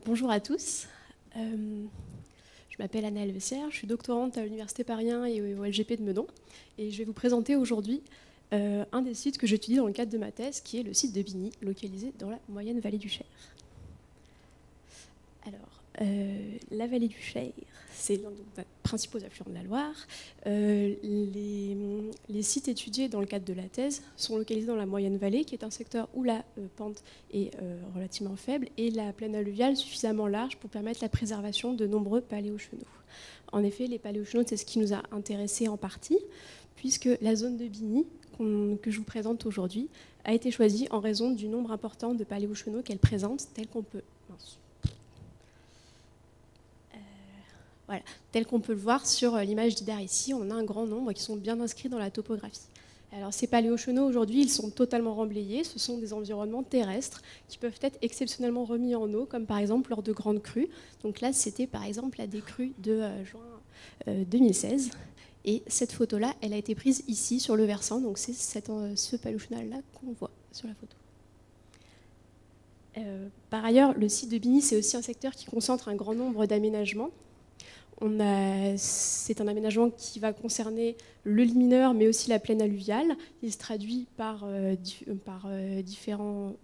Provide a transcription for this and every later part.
Bonjour à tous. Je m'appelle Anna Elvessière, je suis doctorante à l'Université Paris 1 et au LGP de Meudon. Et je vais vous présenter aujourd'hui un des sites que j'étudie dans le cadre de ma thèse, qui est le site de Bigny, localisé dans la moyenne vallée du Cher. Alors, la vallée du Cher, c'est l'un des principaux affluents de la Loire. Les sites étudiés dans le cadre de la thèse sont localisés dans la moyenne vallée, qui est un secteur où la pente est relativement faible et la plaine alluviale suffisamment large pour permettre la préservation de nombreux paléochenaux. En effet, les paléochenaux, c'est ce qui nous a intéressés en partie, puisque la zone de Bigny, que je vous présente aujourd'hui, a été choisie en raison du nombre important de paléochenaux qu'elle présente, tel qu'on peut... Voilà. Tel qu'on peut le voir sur l'image d'Idar ici, on a un grand nombre qui sont bien inscrits dans la topographie. Alors ces paléochenaux aujourd'hui, ils sont totalement remblayés, ce sont des environnements terrestres qui peuvent être exceptionnellement remis en eau, comme par exemple lors de grandes crues. Donc là, c'était par exemple la décrue de juin 2016. Et cette photo-là, elle a été prise ici sur le versant, donc c'est ce paléochenal-là qu'on voit sur la photo. Par ailleurs, le site de Bigny, c'est aussi un secteur qui concentre un grand nombre d'aménagements. C'est un aménagement qui va concerner le lit mineur, mais aussi la plaine alluviale. Il se traduit par différents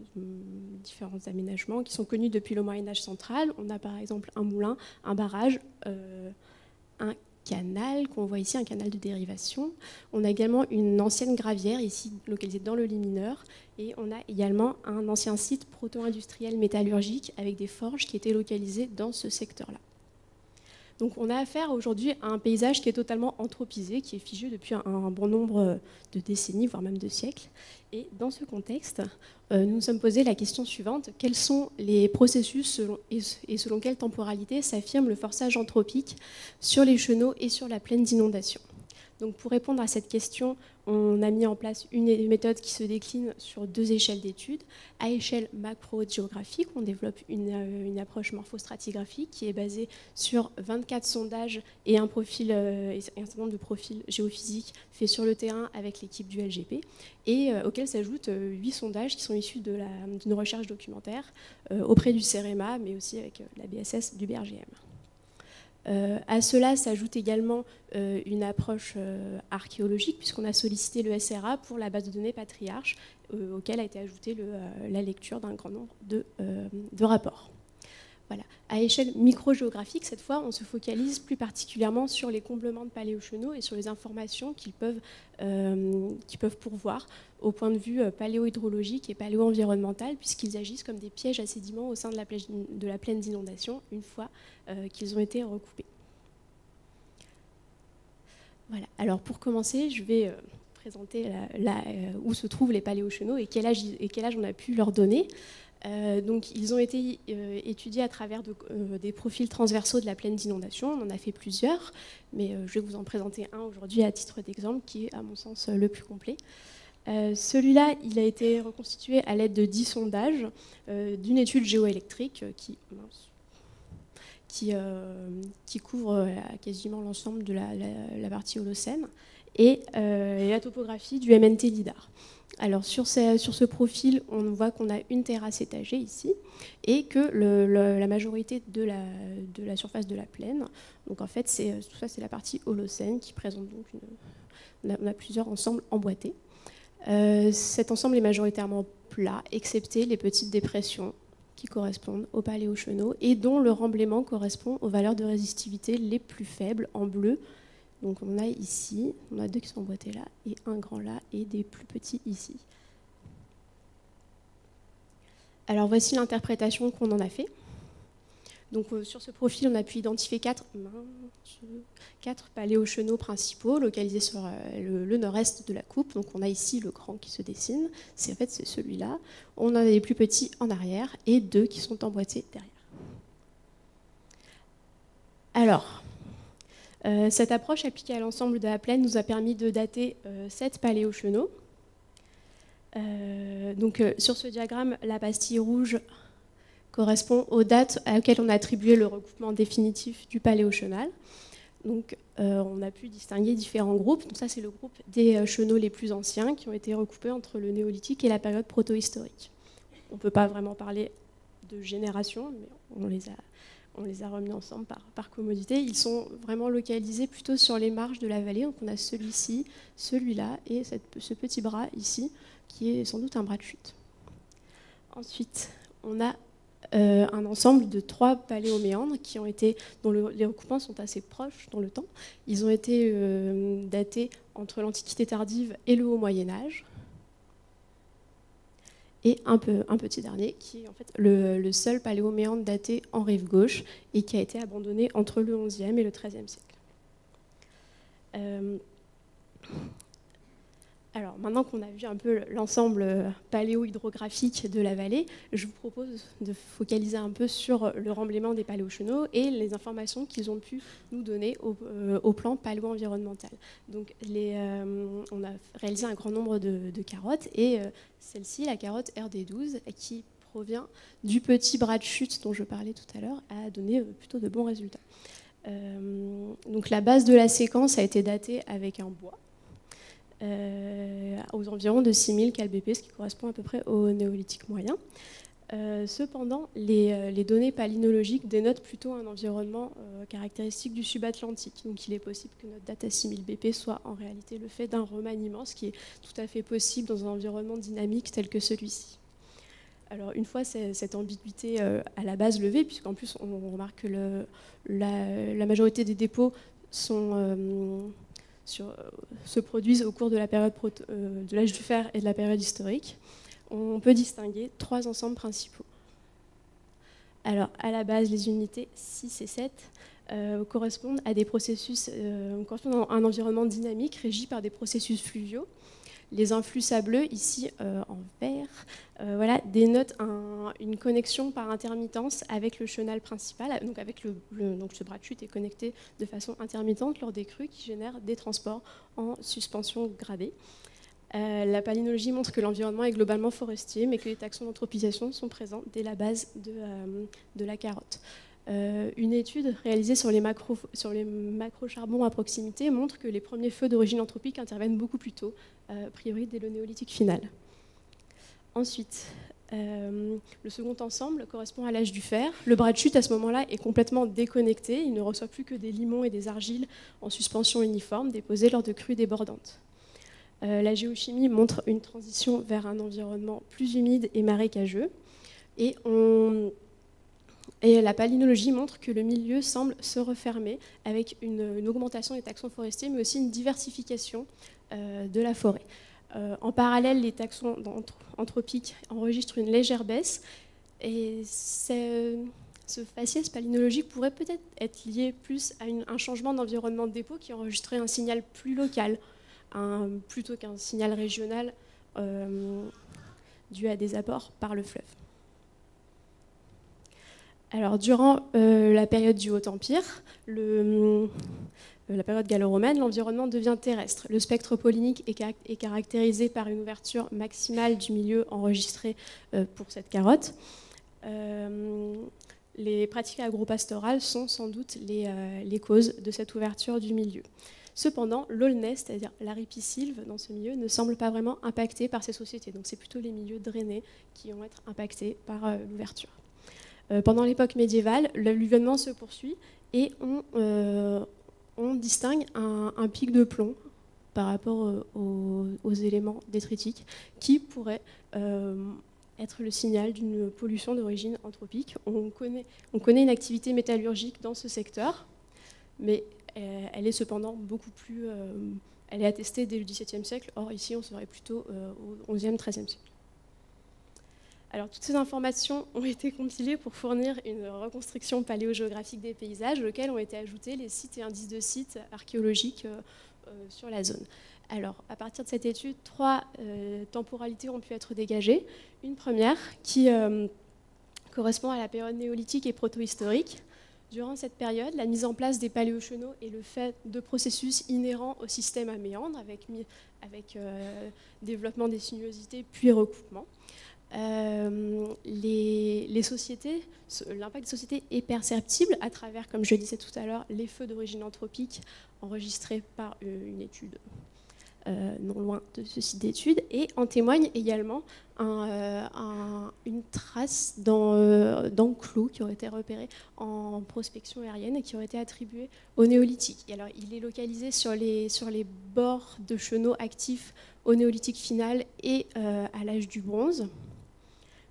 aménagements qui sont connus depuis le Moyen-Âge central. On a par exemple un moulin, un barrage, un canal qu'on voit ici, un canal de dérivation. On a également une ancienne gravière ici localisée dans le lit mineur. Et on a également un ancien site proto-industriel métallurgique avec des forges qui étaient localisées dans ce secteur-là. Donc on a affaire aujourd'hui à un paysage qui est totalement anthropisé, qui est figé depuis un bon nombre de décennies, voire même de siècles. Et dans ce contexte, nous nous sommes posé la question suivante: quels sont les processus et selon quelle temporalité s'affirme le forçage anthropique sur les chenaux et sur la plaine d'inondation? Donc pour répondre à cette question, on a mis en place une méthode qui se décline sur deux échelles d'études. À échelle macro-géographique, on développe une approche morphostratigraphique qui est basée sur 24 sondages et un certain nombre de profils géophysiques faits sur le terrain avec l'équipe du LGP, et auxquels s'ajoutent 8 sondages qui sont issus d'une recherche documentaire auprès du CEREMA, mais aussi avec la BSS du BRGM. À cela s'ajoute également une approche archéologique, puisqu'on a sollicité le SRA pour la base de données Patriarche, auquel a été ajoutée la lecture d'un grand nombre de rapports. Voilà. À échelle microgéographique, cette fois, on se focalise plus particulièrement sur les comblements de paléochenaux et sur les informations qu'ils peuvent pourvoir au point de vue paléohydrologique et paléo-environnemental, puisqu'ils agissent comme des pièges à sédiments au sein de la plaine d'inondation une fois qu'ils ont été recoupés. Voilà. Alors pour commencer, je vais présenter où se trouvent les paléochenaux et quel âge on a pu leur donner. Donc, ils ont été étudiés à travers des profils transversaux de la plaine d'inondation. On en a fait plusieurs, mais je vais vous en présenter un aujourd'hui à titre d'exemple, qui est à mon sens le plus complet. Celui-là, il a été reconstitué à l'aide de 10 sondages d'une étude géoélectrique qui couvre quasiment l'ensemble de la partie Holocène et la topographie du MNT LIDAR. Alors sur ce profil, on voit qu'on a une terrasse étagée ici et que la majorité de la surface de la plaine, donc en fait tout ça c'est la partie Holocène qui présente donc on a plusieurs ensembles emboîtés. Cet ensemble est majoritairement plat, excepté les petites dépressions qui correspondent aux paléochenaux et dont le remblaiement correspond aux valeurs de résistivité les plus faibles en bleu. Donc on a ici, on a deux qui sont emboîtés là, et un grand là, et des plus petits ici. Alors voici l'interprétation qu'on en a fait. Donc sur ce profil, on a pu identifier quatre paléochenaux principaux localisés sur le nord-est de la coupe. Donc on a ici le grand qui se dessine, en fait c'est celui-là. On en a des plus petits en arrière et deux qui sont emboîtés derrière. Alors, cette approche appliquée à l'ensemble de la plaine nous a permis de dater 7 paléochenaux. Sur ce diagramme, la pastille rouge correspond aux dates auxquelles on a attribué le recoupement définitif du paléochenal. Donc, on a pu distinguer différents groupes. Donc ça, c'est le groupe des chenaux les plus anciens qui ont été recoupés entre le néolithique et la période protohistorique. On ne peut pas vraiment parler de génération, mais on les a remis ensemble par commodité. Ils sont vraiment localisés plutôt sur les marges de la vallée. Donc on a celui-ci, celui-là et ce petit bras ici, qui est sans doute un bras de chute. Ensuite, on a un ensemble de 3 paléoméandres dont les recoupements sont assez proches dans le temps. Ils ont été datés entre l'Antiquité tardive et le Haut Moyen-Âge. Et un petit dernier, qui est en fait le seul paléoméandre daté en rive gauche et qui a été abandonné entre le XIe et le XIIIe siècle. Alors, maintenant qu'on a vu un peu l'ensemble paléo-hydrographique de la vallée, je vous propose de focaliser un peu sur le remblaiement des paléochenaux et les informations qu'ils ont pu nous donner au plan paléo-environnemental. Donc, on a réalisé un grand nombre de carottes et celle-ci, la carotte RD12, qui provient du petit bras de chute dont je parlais tout à l'heure, a donné plutôt de bons résultats. Donc, la base de la séquence a été datée avec un bois. Aux environs de 6000 kbp, ce qui correspond à peu près au néolithique moyen. Cependant, les données palynologiques dénotent plutôt un environnement caractéristique du subatlantique. Donc il est possible que notre date à 6000 BP soit en réalité le fait d'un remaniement, ce qui est tout à fait possible dans un environnement dynamique tel que celui-ci. Alors une fois cette ambiguïté à la base levée, puisqu'en plus on remarque que la majorité des dépôts se produisent au cours de la période de l'âge du fer et de la période historique, on peut distinguer 3 ensembles principaux. Alors, à la base, les unités 6 et 7 correspondent à des processus, correspondent à un environnement dynamique régi par des processus fluviaux. Les influx sableux, ici en vert, voilà, dénotent une connexion par intermittence avec le chenal principal. Donc, donc ce bras de chute est connecté de façon intermittente lors des crues qui génèrent des transports en suspension gradée. La palynologie montre que l'environnement est globalement forestier, mais que les taxons d'anthropisation sont présents dès la base de la carotte. Une étude réalisée sur les macrocharbons à proximité montre que les premiers feux d'origine anthropique interviennent beaucoup plus tôt, a priori dès le néolithique final. Ensuite, le second ensemble correspond à l'âge du fer. Le bras de chute à ce moment-là est complètement déconnecté, il ne reçoit plus que des limons et des argiles en suspension uniforme déposés lors de crues débordantes. La géochimie montre une transition vers un environnement plus humide et marécageux. Et la palynologie montre que le milieu semble se refermer avec une augmentation des taxons forestiers, mais aussi une diversification de la forêt. En parallèle, les taxons anthropiques enregistrent une légère baisse. Et ce faciès palynologique pourrait peut-être être lié plus à un changement d'environnement de dépôt qui enregistrait un signal plus local, plutôt qu'un signal régional dû à des apports par le fleuve. Alors, durant la période du Haut-Empire, la période gallo-romaine, l'environnement devient terrestre. Le spectre pollinique est caractérisé par une ouverture maximale du milieu enregistré pour cette carotte. Les pratiques agropastorales sont sans doute les causes de cette ouverture du milieu. Cependant, l'aulnais, c'est-à-dire la ripisylve dans ce milieu, ne semble pas vraiment impacté par ces sociétés. Donc c'est plutôt les milieux drainés qui vont être impactés par l'ouverture. Pendant l'époque médiévale, l'alluvionnement se poursuit et on distingue un pic de plomb par rapport aux éléments détritiques qui pourrait être le signal d'une pollution d'origine anthropique. On connaît une activité métallurgique dans ce secteur, mais elle est cependant beaucoup plus... elle est attestée dès le XVIIe siècle, or ici on serait plutôt au XIe, XIIIe siècle. Alors, toutes ces informations ont été compilées pour fournir une reconstruction paléogéographique des paysages, auxquels ont été ajoutés les sites et indices de sites archéologiques sur la zone. Alors, à partir de cette étude, 3 temporalités ont pu être dégagées. Une première qui correspond à la période néolithique et protohistorique. Durant cette période, la mise en place des paléochenaux est le fait de processus inhérents au système à méandres, avec développement des sinuosités puis recoupement. Les sociétés, l'impact des sociétés est perceptible à travers, comme je le disais tout à l'heure, les feux d'origine anthropique enregistrés par une étude non loin de ce site d'études. Et en témoigne également une trace d'enclos qui aurait été repérée en prospection aérienne et qui aurait été attribuée au néolithique. Et alors, il est localisé sur les bords de chenaux actifs au néolithique final et à l'âge du bronze.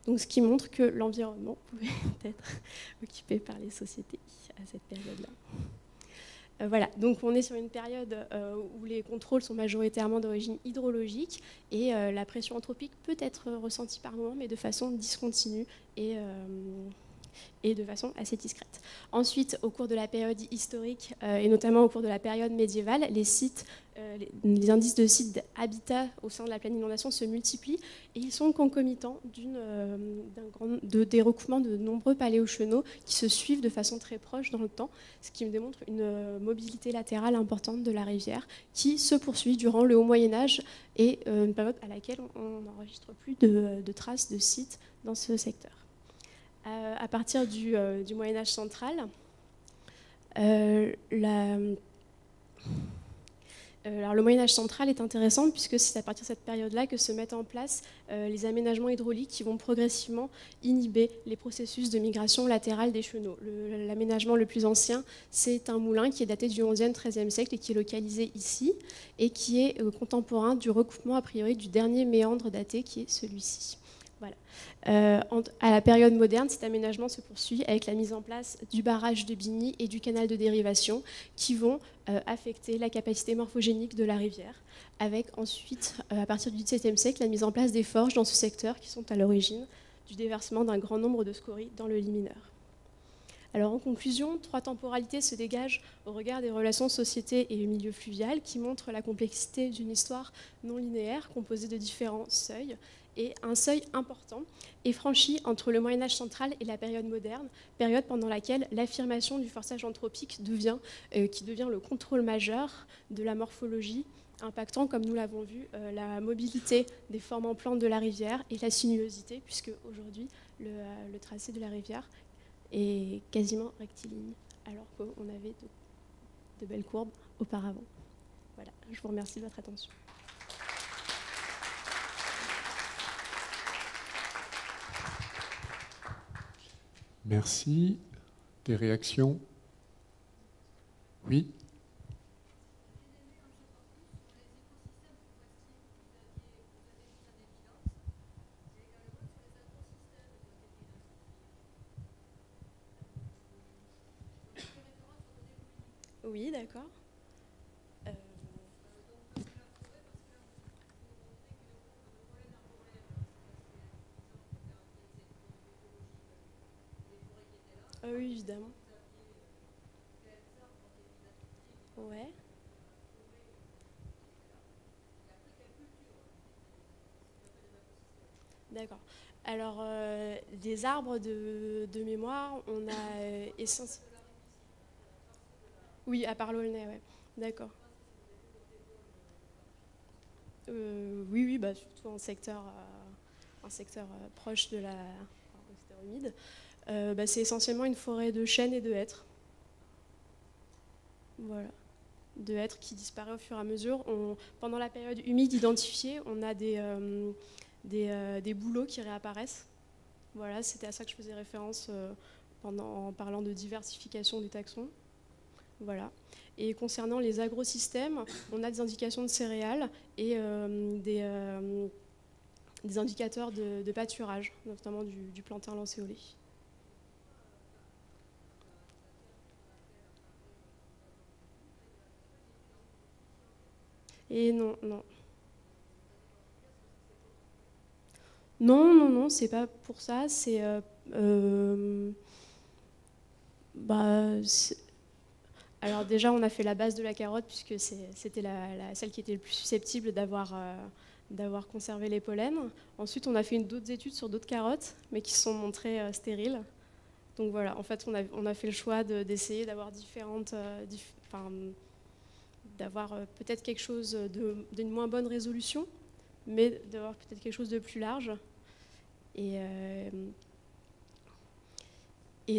Donc, ce qui montre que l'environnement pouvait être occupé par les sociétés à cette période-là. Voilà, donc on est sur une période où les contrôles sont majoritairement d'origine hydrologique et la pression anthropique peut être ressentie par moments, mais de façon discontinue et de façon assez discrète. Ensuite, au cours de la période historique, et notamment au cours de la période médiévale, les indices de sites d'habitat au sein de la plaine d'inondation se multiplient et ils sont concomitants des recoupements de nombreux paléochenaux qui se suivent de façon très proche dans le temps, ce qui me démontre une mobilité latérale importante de la rivière qui se poursuit durant le Haut Moyen-Âge et une période à laquelle on n'enregistre plus de traces de sites dans ce secteur. À partir du Moyen-Âge central, alors le Moyen-Âge central est intéressant puisque c'est à partir de cette période-là que se mettent en place les aménagements hydrauliques qui vont progressivement inhiber les processus de migration latérale des chenaux. L'aménagement le plus ancien, c'est un moulin qui est daté du XIe, XIIIe siècle et qui est localisé ici et qui est contemporain du recoupement a priori du dernier méandre daté qui est celui-ci. Voilà. À la période moderne, cet aménagement se poursuit avec la mise en place du barrage de Bigny et du canal de dérivation qui vont affecter la capacité morphogénique de la rivière, avec ensuite, à partir du XVIIe siècle, la mise en place des forges dans ce secteur qui sont à l'origine du déversement d'un grand nombre de scories dans le lit mineur. Alors en conclusion, 3 temporalités se dégagent au regard des relations société et milieu fluvial qui montrent la complexité d'une histoire non linéaire composée de différents seuils. Et un seuil important est franchi entre le Moyen-Âge central et la période moderne, période pendant laquelle l'affirmation du forçage anthropique qui devient le contrôle majeur de la morphologie, impactant, comme nous l'avons vu, la mobilité des formes en plante de la rivière et la sinuosité, puisque aujourd'hui, le tracé de la rivière est quasiment rectiligne, alors qu'on avait de belles courbes auparavant. Voilà, je vous remercie de votre attention. Merci. Des réactions? Oui? Oui, d'accord. Oui, évidemment. Ouais. D'accord. Alors, des arbres de mémoire, on a essentiellement... Oui, à part l'Aulnay, ouais. D'accord. Oui, bah, surtout en secteur, proche de la secteur humide. Bah, c'est essentiellement une forêt de chênes et de hêtres. Voilà. De hêtres qui disparaît au fur et à mesure. Pendant la période humide identifiée, on a des bouleaux qui réapparaissent. Voilà, c'était à ça que je faisais référence en parlant de diversification des taxons. Voilà. Et concernant les agrosystèmes, on a des indications de céréales et des indicateurs de pâturage, notamment du plantain lancéolé. Et non. Non, c'est pas pour ça. Alors déjà, on a fait la base de la carotte puisque c'était celle qui était le plus susceptible d'avoir conservé les pollens. Ensuite, on a fait d'autres études sur d'autres carottes, mais qui se sont montrées stériles. Donc voilà, en fait, on a fait le choix d'essayer d'avoir d'avoir peut-être quelque chose d'une moins bonne résolution, mais d'avoir peut-être quelque chose de plus large. Et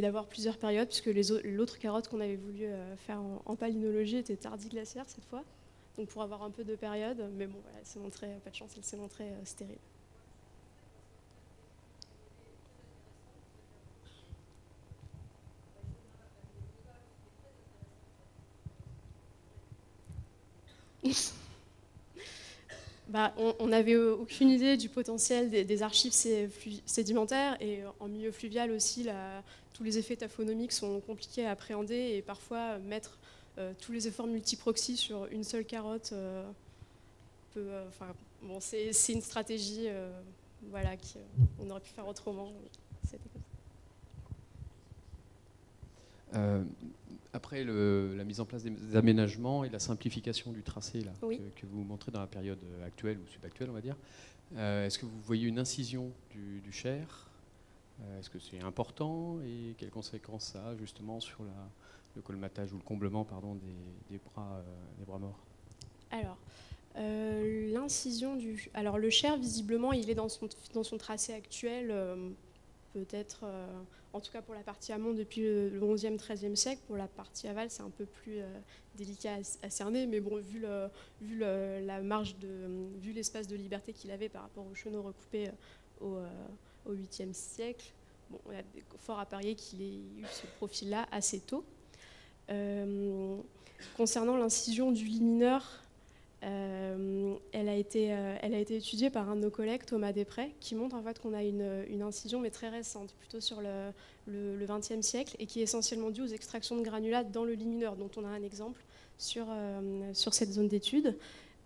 d'avoir plusieurs périodes, puisque l'autre carotte qu'on avait voulu faire en palynologie était tardiglaciaire cette fois. Donc pour avoir un peu de période, mais bon, voilà, elle s'est montrée, pas de chance, elle s'est montrée stérile. On n'avait aucune idée du potentiel des archives sédimentaires, et en milieu fluvial aussi, tous les effets taphonomiques sont compliqués à appréhender, et parfois mettre tous les efforts multiproxy sur une seule carotte c'est une stratégie voilà, on aurait pu faire autrement. C'était comme ça. Après la mise en place des aménagements et la simplification du tracé là, oui. que vous montrez dans la période actuelle ou subactuelle, on va dire, est-ce que vous voyez une incision du Cher? Est-ce que c'est important? Et quelles conséquences ça a justement sur le colmatage ou le comblement pardon, des bras morts? Alors, l'incision Alors le Cher, visiblement, il est dans son tracé actuel, peut-être, en tout cas pour la partie amont, depuis le 11e, 13e siècle. Pour la partie aval, c'est un peu plus délicat à cerner, mais bon, vu l'espace de liberté qu'il avait par rapport aux chenaux recoupés au 8e siècle, bon, on a fort à parier qu'il ait eu ce profil-là assez tôt. Concernant l'incision du lit mineur, elle a été étudiée par un de nos collègues, Thomas Després, qui montre en fait qu'on a une incision, mais très récente, plutôt sur le XXe siècle, et qui est essentiellement due aux extractions de granulats dans le lit mineur, dont on a un exemple sur cette zone d'étude.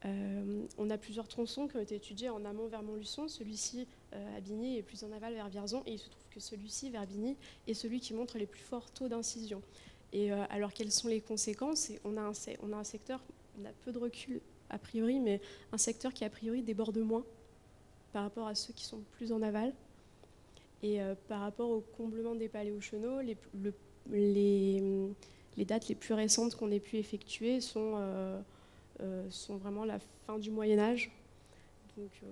On a plusieurs tronçons qui ont été étudiés en amont vers Montluçon, celui-ci à Bigny et plus en aval vers Vierzon, et il se trouve que celui-ci vers Bigny est celui qui montre les plus forts taux d'incision. Et alors quelles sont les conséquences? On a un secteur, on a peu de recul a priori, mais un secteur qui a priori déborde moins par rapport à ceux qui sont plus en aval. Et par rapport au comblement des paléochenaux, les dates les plus récentes qu'on ait pu effectuer sont vraiment la fin du Moyen-Âge. Donc je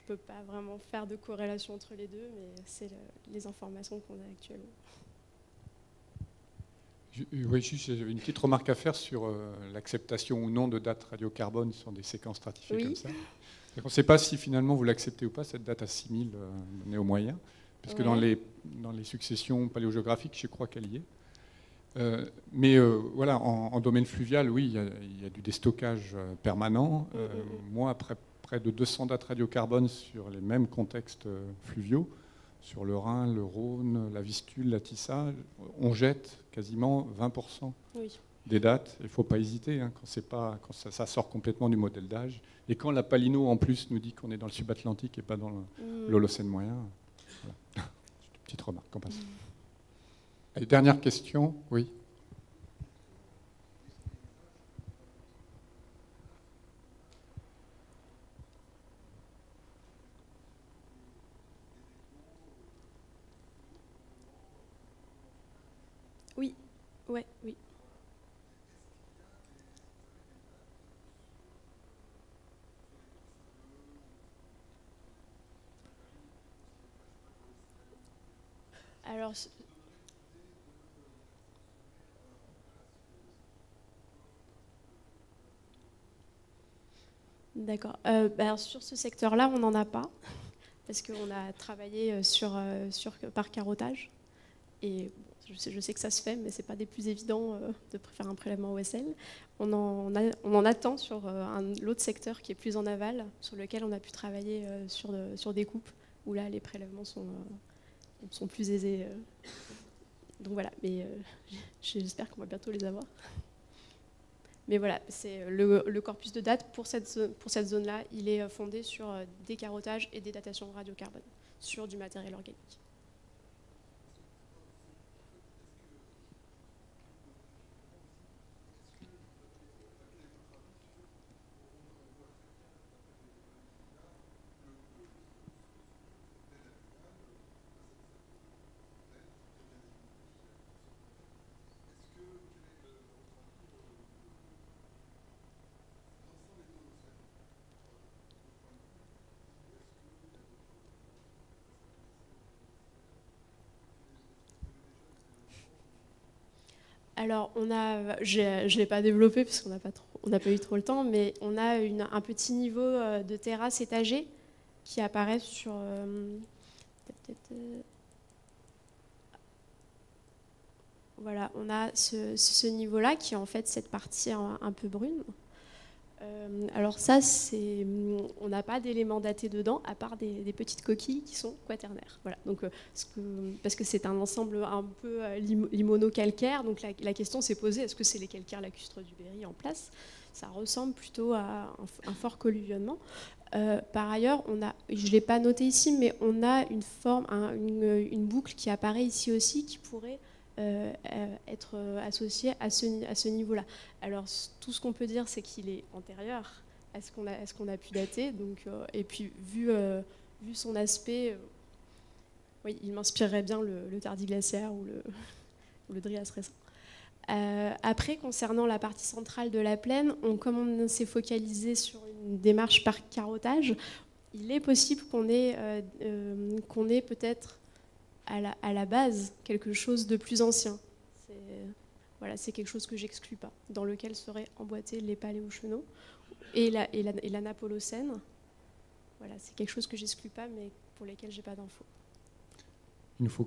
ne peux pas vraiment faire de corrélation entre les deux, mais c'est les informations qu'on a actuellement. Oui, j'avais une petite remarque à faire sur l'acceptation ou non de dates radiocarbone sur des séquences stratifiées comme ça. On ne sait pas si finalement vous l'acceptez ou pas, cette date à 6000 néo-moyen, parce que dans les successions paléogéographiques, je crois qu'elle y est. Mais voilà, en domaine fluvial, oui, il y a du déstockage permanent. Moi, après près de 200 dates radiocarbone sur les mêmes contextes fluviaux, sur le Rhin, le Rhône, la Vistule, la Tissa, on jette quasiment 20% des dates. Il ne faut pas hésiter quand ça sort complètement du modèle d'âge. Et quand la Palino, en plus, nous dit qu'on est dans le subatlantique et pas dans l'Holocène moyen. Voilà. Petite remarque, on passe. Allez, dernière question, oui. Oui. Alors, d'accord. Alors sur ce secteur-là, on n'en a pas, parce qu'on a travaillé par carottage. Et je sais que ça se fait, mais ce n'est pas des plus évidents de faire un prélèvement OSL. On en attend sur l'autre secteur qui est plus en aval, sur lequel on a pu travailler sur des coupes, où là, les prélèvements sont plus aisés. Donc voilà, mais j'espère qu'on va bientôt les avoir. Mais voilà, c'est le corpus de date pour cette zone-là, il est fondé sur des carottages et des datations radiocarbone, sur du matériel organique. Alors, je ne l'ai pas développé parce qu'on n'a pas eu trop le temps, mais on a un petit niveau de terrasse étagée qui apparaît sur... voilà, on a ce niveau-là qui est en fait cette partie un peu brune. Alors ça, on n'a pas d'éléments datés dedans, à part des petites coquilles qui sont quaternaires. Voilà, donc, parce que c'est un ensemble un peu limono-calcaire, donc la question s'est posée, est-ce que c'est les calcaires lacustres du Berry en place? Ça ressemble plutôt à un fort colluvionnement. Par ailleurs, je ne l'ai pas noté ici, mais on a une boucle qui apparaît ici aussi, qui pourrait être associé à ce niveau-là. Alors, tout ce qu'on peut dire, c'est qu'il est antérieur à ce qu'on a pu dater. Donc, et puis, vu son aspect, oui, il m'inspirerait bien le tardiglaciaire ou le Drias récent. Après, concernant la partie centrale de la plaine, comme on s'est focalisé sur une démarche par carottage, il est possible qu'on ait peut-être à la base quelque chose de plus ancien. C'est quelque chose que j'exclus pas, dans lequel seraient emboîtés les paléochenaux et l'anapolocène. Voilà, c'est quelque chose que j'exclus pas, mais pour lesquels j'ai pas d'infos. Il nous faut